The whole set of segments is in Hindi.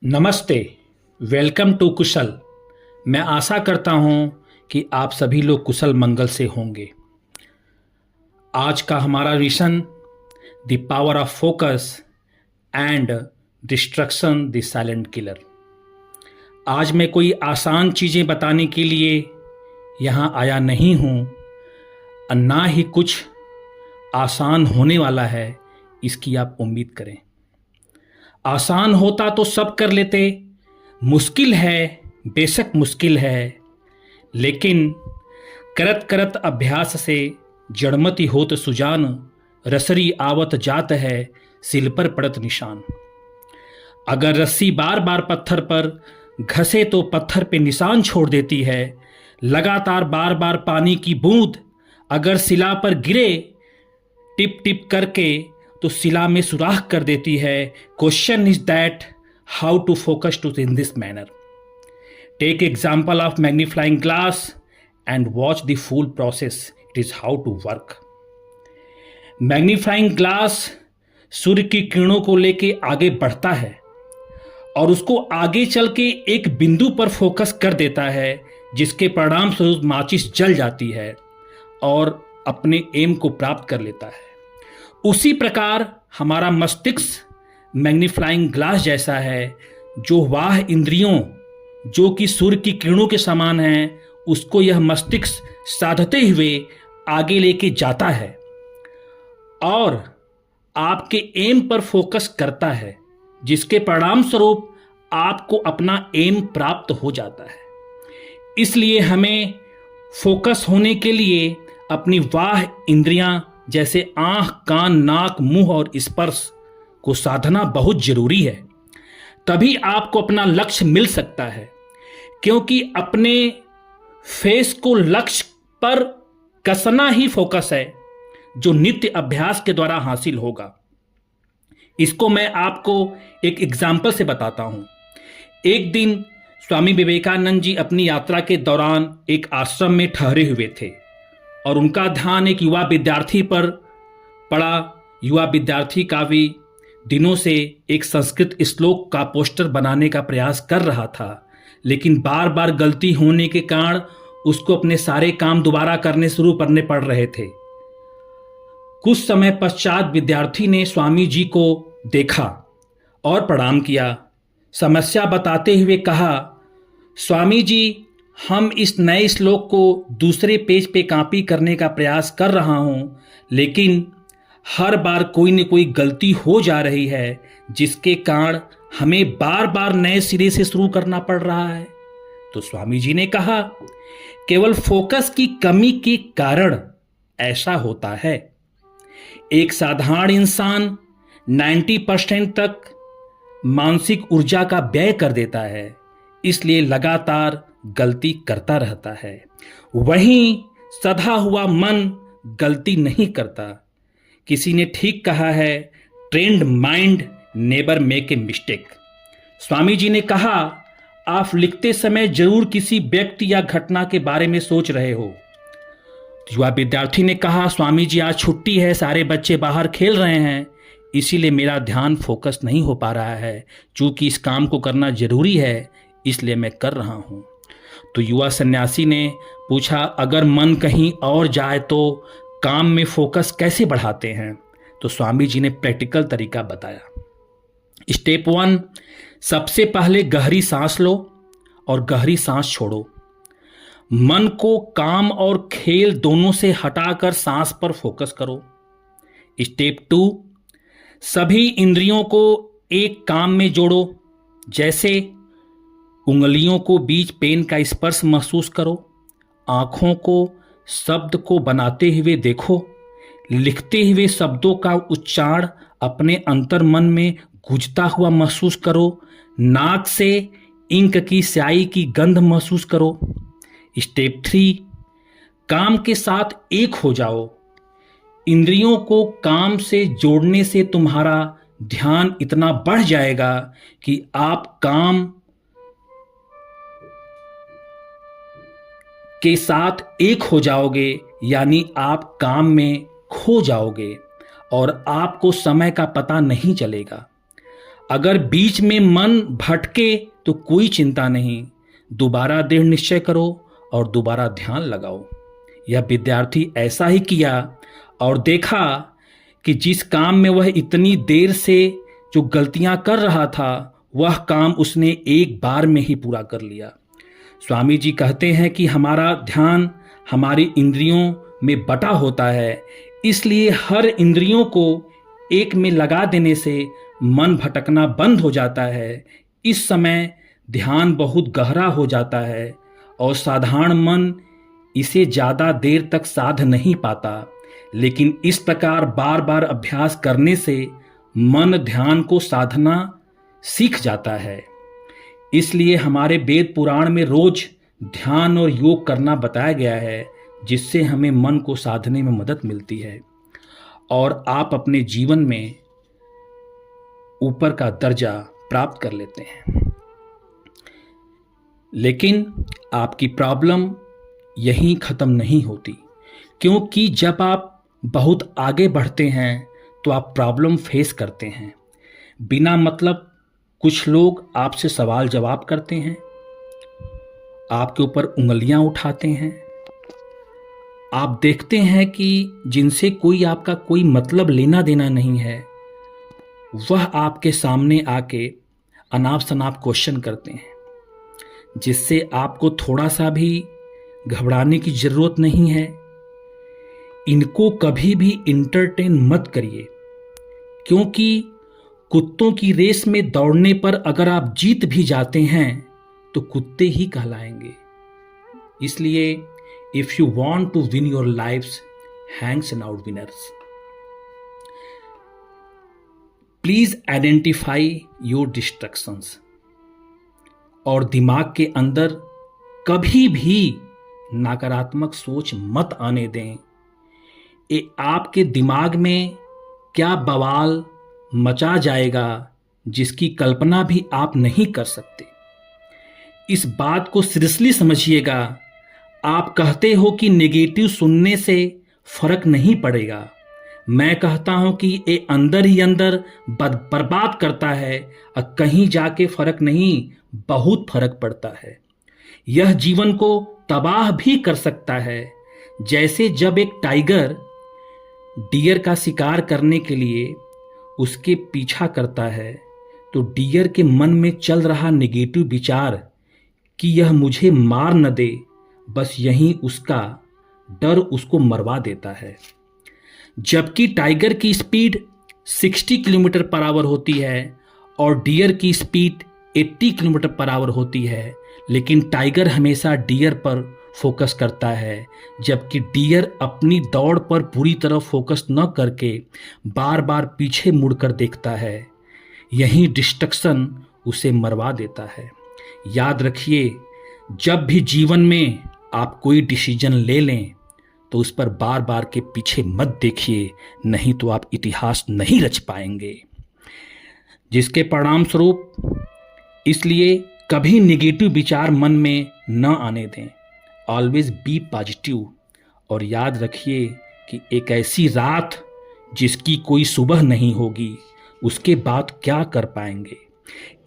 नमस्ते। वेलकम टू कुशल। मैं आशा करता हूं कि आप सभी लोग कुशल मंगल से होंगे। आज का हमारा विषय the power of focus and destruction the silent killer. आज मैं कोई आसान चीज़ें बताने के लिए यहाँ आया नहीं हूँ और ना ही कुछ आसान होने वाला है इसकी आप उम्मीद करें। आसान होता तो सब कर लेते, मुश्किल है, बेशक मुश्किल है, लेकिन करत करत अभ्यास से जड़मति होत सुजान, रसरी आवत जात है सिल पर पड़त निशान। अगर रस्सी बार बार पत्थर पर घसे तो पत्थर पे निशान छोड़ देती है। लगातार बार बार पानी की बूंद अगर शिला पर गिरे टिप टिप करके तो शिला में सुराख कर देती है। Question is that how to focus to in this manner. Take example of magnifying glass and watch the full process. It is how to work. Magnifying glass सूर्य की किरणों को लेके आगे बढ़ता है और उसको आगे चल के एक बिंदु पर फोकस कर देता है, जिसके परिणाम स्वरूप माचिस जल जाती है और अपने एम को प्राप्त कर लेता है। उसी प्रकार हमारा मस्तिष्क मैग्नीफाइंग ग्लास जैसा है, जो वाह इंद्रियों जो कि सूर्य की किरणों के समान हैं, उसको यह मस्तिष्क साधते हुए आगे लेके जाता है और आपके एम पर फोकस करता है, जिसके परिणाम स्वरूप आपको अपना एम प्राप्त हो जाता है। इसलिए हमें फोकस होने के लिए अपनी वाह इंद्रियां जैसे आंख, कान, नाक, मुंह और स्पर्श को साधना बहुत जरूरी है। तभी आपको अपना लक्ष्य मिल सकता है, क्योंकि अपने फेस को लक्ष्य पर कसना ही फोकस है, जो नित्य अभ्यास के द्वारा हासिल होगा। इसको मैं आपको एक एग्जाम्पल से बताता हूं। एक दिन स्वामी विवेकानंद जी अपनी यात्रा के दौरान एक आश्रम में ठहरे हुए थे और उनका ध्यान एक युवा विद्यार्थी पर पड़ा। युवा विद्यार्थी काफी दिनों से एक संस्कृत श्लोक का पोस्टर बनाने का प्रयास कर रहा था, लेकिन बार बार गलती होने के कारण उसको अपने सारे काम दोबारा करने शुरू करने पड़ रहे थे। कुछ समय पश्चात विद्यार्थी ने स्वामी जी को देखा और प्रणाम किया। समस्या बताते हुए कहा, स्वामी जी, हम इस नए श्लोक को दूसरे पेज पे कॉपी करने का प्रयास कर रहा हूं, लेकिन हर बार कोई न कोई गलती हो जा रही है, जिसके कारण हमें बार बार नए सिरे से शुरू करना पड़ रहा है। तो स्वामी जी ने कहा, केवल फोकस की कमी के कारण ऐसा होता है। एक साधारण इंसान 90% तक मानसिक ऊर्जा का व्यय कर देता है, इसलिए लगातार गलती करता रहता है। वहीं सधा हुआ मन गलती नहीं करता। किसी ने ठीक कहा है, trained mind never make a mistake. Swami ji ने कहा, आप लिखते समय जरूर किसी व्यक्ति या घटना के बारे में सोच रहे हो। युवा विद्यार्थी ने कहा, स्वामी जी, आज छुट्टी है, सारे बच्चे बाहर खेल रहे हैं, इसीलिए मेरा ध्यान फोकस नहीं हो पा रहा है। चूंकि इस काम को करना जरूरी है, इसलिए मैं कर रहा हूं। तो युवा सन्यासी ने पूछा, अगर मन कहीं और जाए तो काम में फोकस कैसे बढ़ाते हैं? तो स्वामी जी ने प्रैक्टिकल तरीका बताया। स्टेप 1, सबसे पहले गहरी सांस लो और गहरी सांस छोड़ो। मन को काम और खेल दोनों से हटाकर सांस पर फोकस करो। स्टेप 2, सभी इंद्रियों को एक काम में जोड़ो। जैसे उंगलियों को बीच पेन का स्पर्श महसूस करो, आंखों को शब्द को बनाते हुए देखो, लिखते हुए शब्दों का उच्चारण अपने अंतर मन में गूंजता हुआ महसूस करो, नाक से इंक की स्याही की गंध महसूस करो। स्टेप 3, काम के साथ एक हो जाओ। इंद्रियों को काम से जोड़ने से तुम्हारा ध्यान इतना बढ़ जाएगा कि आप काम के साथ एक हो जाओगे, यानी आप काम में खो जाओगे और आपको समय का पता नहीं चलेगा। अगर बीच में मन भटके तो कोई चिंता नहीं, दोबारा दृढ़ निश्चय करो और दोबारा ध्यान लगाओ। यह विद्यार्थी ऐसा ही किया और देखा कि जिस काम में वह इतनी देर से जो गलतियां कर रहा था, वह काम उसने एक बार में ही पूरा कर लिया। स्वामी जी कहते हैं कि हमारा ध्यान हमारी इंद्रियों में बटा होता है, इसलिए हर इंद्रियों को एक में लगा देने से मन भटकना बंद हो जाता है। इस समय ध्यान बहुत गहरा हो जाता है और साधारण मन इसे ज़्यादा देर तक साध नहीं पाता, लेकिन इस प्रकार बार बार अभ्यास करने से मन ध्यान को साधना सीख जाता है। इसलिए हमारे वेद पुराण में रोज ध्यान और योग करना बताया गया है, जिससे हमें मन को साधने में मदद मिलती है और आप अपने जीवन में ऊपर का दर्जा प्राप्त कर लेते हैं। लेकिन आपकी प्रॉब्लम यहीं ख़त्म नहीं होती, क्योंकि जब आप बहुत आगे बढ़ते हैं तो आप प्रॉब्लम फेस करते हैं। बिना मतलब कुछ लोग आपसे सवाल जवाब करते हैं, आपके ऊपर उंगलियां उठाते हैं। आप देखते हैं कि जिनसे कोई आपका कोई मतलब लेना देना नहीं है, वह आपके सामने आके अनाप शनाप क्वेश्चन करते हैं, जिससे आपको थोड़ा सा भी घबराने की ज़रूरत नहीं है। इनको कभी भी इंटरटेन मत करिए, क्योंकि कुत्तों की रेस में दौड़ने पर अगर आप जीत भी जाते हैं तो कुत्ते ही कहलाएंगे। इसलिए if you want to win your lifes, hangs and out winners. Please identify your distractions और दिमाग के अंदर कभी भी नकारात्मक सोच मत आने दें। ये आपके दिमाग में क्या बवाल मचा जाएगा जिसकी कल्पना भी आप नहीं कर सकते। इस बात को सीरियसली समझिएगा। आप कहते हो कि नेगेटिव सुनने से फर्क नहीं पड़ेगा, मैं कहता हूं कि ये अंदर ही अंदर बर्बाद करता है और कहीं जाके फर्क नहीं, बहुत फर्क पड़ता है। यह जीवन को तबाह भी कर सकता है। जैसे जब एक टाइगर डियर का शिकार करने के लिए उसके पीछा करता है, तो डियर के मन में चल रहा नेगेटिव विचार कि यह मुझे मार न दे, बस यहीं उसका डर उसको मरवा देता है। जबकि टाइगर की स्पीड 60 किलोमीटर पर आवर होती है और डियर की स्पीड 80 किलोमीटर पर आवर होती है, लेकिन टाइगर हमेशा डियर पर फोकस करता है, जबकि डियर अपनी दौड़ पर पूरी तरह फोकस न करके बार बार पीछे मुड़कर देखता है। यही डिस्ट्रक्शन उसे मरवा देता है। याद रखिए, जब भी जीवन में आप कोई डिसीजन ले लें तो उस पर बार बार के पीछे मत देखिए, नहीं तो आप इतिहास नहीं रच पाएंगे। जिसके परिणाम स्वरूप इसलिए कभी नेगेटिव विचार मन में न आने दें। Always be positive. और याद रखिए कि एक ऐसी रात जिसकी कोई सुबह नहीं होगी, उसके बाद क्या कर पाएंगे।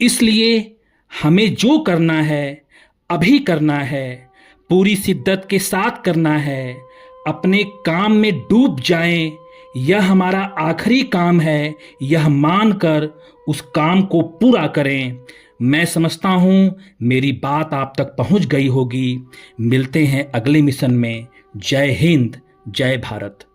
इसलिए हमें जो करना है अभी करना है, पूरी शिद्दत के साथ करना है। अपने काम में डूब जाएं, यह हमारा आखिरी काम है, यह मानकर उस काम को पूरा करें। मैं समझता हूं मेरी बात आप तक पहुंच गई होगी। मिलते हैं अगले मिशन में। जय हिंद, जय भारत।